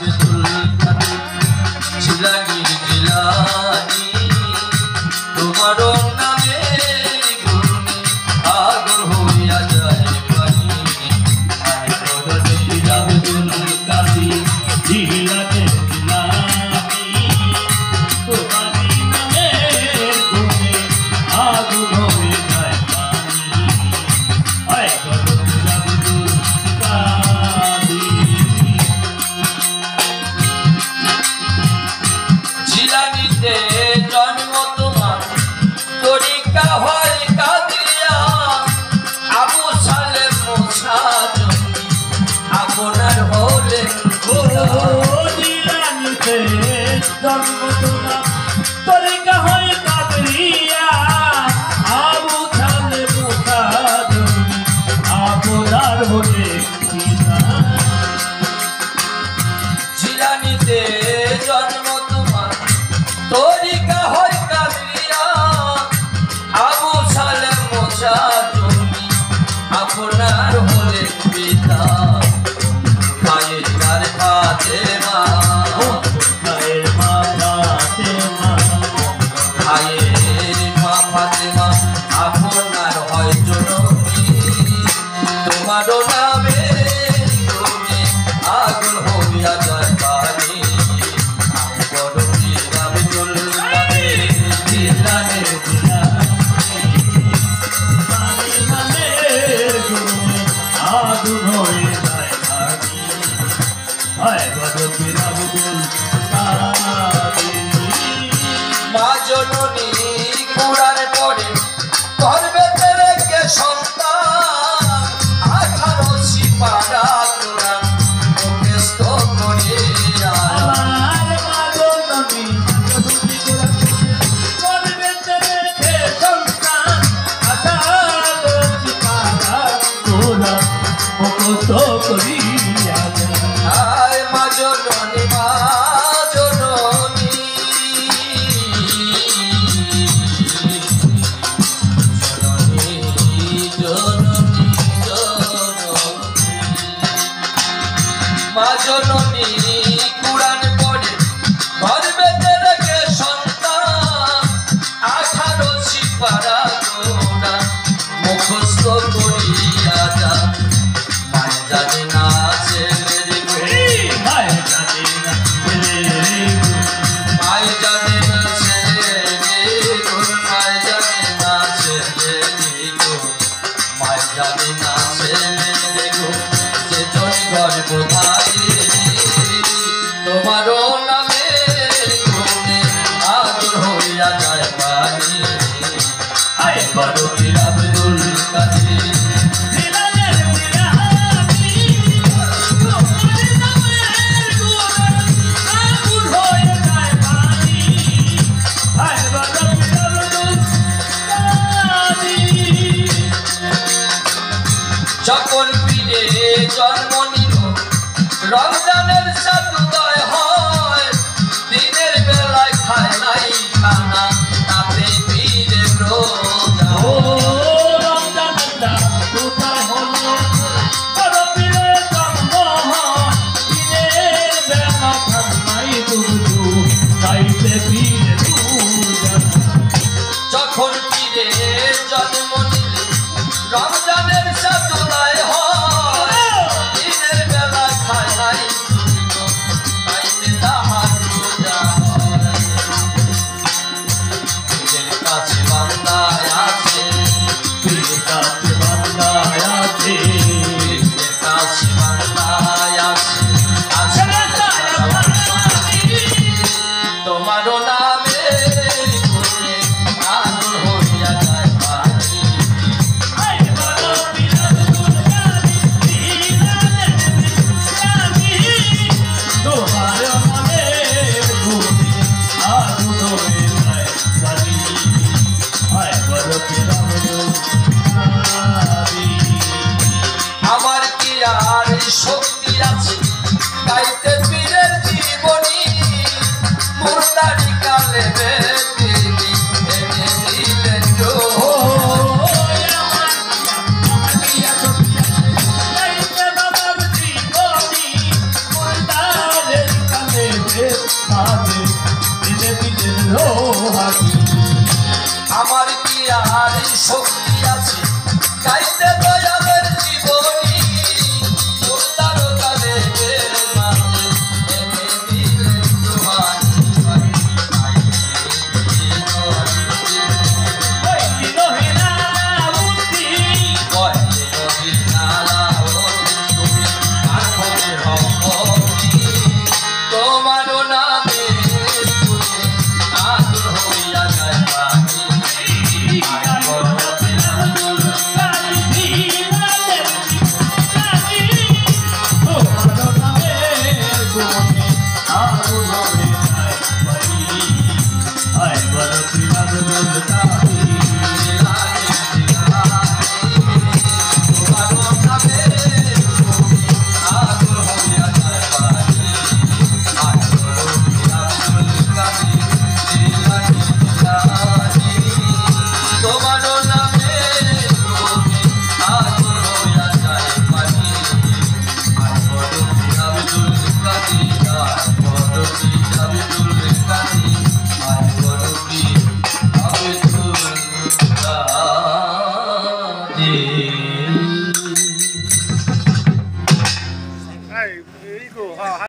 আব্দুল কাদের জিলানী জিলানী তোমার নামে গুণে আগুন হইয়া যায় পানি আয় বড় আব্দুল কাদের জিলানী জিলানী তোমার নামে গুণে আগুন হইয়া যায় পানি আয় বড় আব্দুল জিলানীতে জন্ম তোমার তরিকা হয় কাদিয়া আবু সালেম মুসা জঙ্গি আপনার হলেন জিলানীতে জন্ম তোমার তরিকা হয় কাদিয়া আবু সালেম মুসা জঙ্গি আপনার হলেন জিলানীতে জন্ম তরিকা হয় কাদিয়া আবু সালেম মুসা জঙ্গি আপনার হলেন পিতা খায়ের ফাতেমা খায়ের মা ফাতেমা খায়ের মা ফাতেমা আপনার হয় জননী তোমারও নামে তুমি আগুন হইয়া যায় পানি মা জননী কুরআন পড়ে গর্ভে রেখে সন্তান 18 সিপারা কোরআন মুখস্থ করে আমার মা জননী গর্ভে রেখে সন্তান 18 সিপারা কোরআন মুখস্থ করি মা জননী মা জননী কুরআন পড়ে গর্ভে রেখে সন্তান 18 সিপারা কোরআন মুখস্থ করিয়া যা মায় জানে না ছেলের মায় জানে না ছেলের মায় জানে না ছেলের মায় জানে না ছেলের মায় জানে না ছেলের যে জয় গর্ভধারী তোমারও নামে গুণে আগুন হইয়া যায় পানি আয় বড় আব্দুল কাদের সকল পীরে জন্ম নিল রমজানের সাতুদয় হয় দিনের বেলায় খায় নাই খানা তাতে পীরে রোজা রমজানের সাতুদয় হলো বড় পীরে জন্ম হয় দিনের বেলা খায় নাই দুধু তাইতে পীরে রোজা যখন পীরে জন্ম নিল রমজানের সাতুদয় হয় দিনের বেলা খায় নাই তাইতে তাহার রোজা হয় পীরের কাছে বান্দায় আছে পীরের কাছে বান্দায় আছে পীরের কাছে বান্দায় আছে তোমারও নামে গুণে আগুন হইয়া যায় পানি মাঝে দিলে দিলে লোহারি আমার কি আর শক্তি আছে গাইতে দয়ালের জীবনী সুন্দর কালে মাঝে এনে দিলে লোহারি God.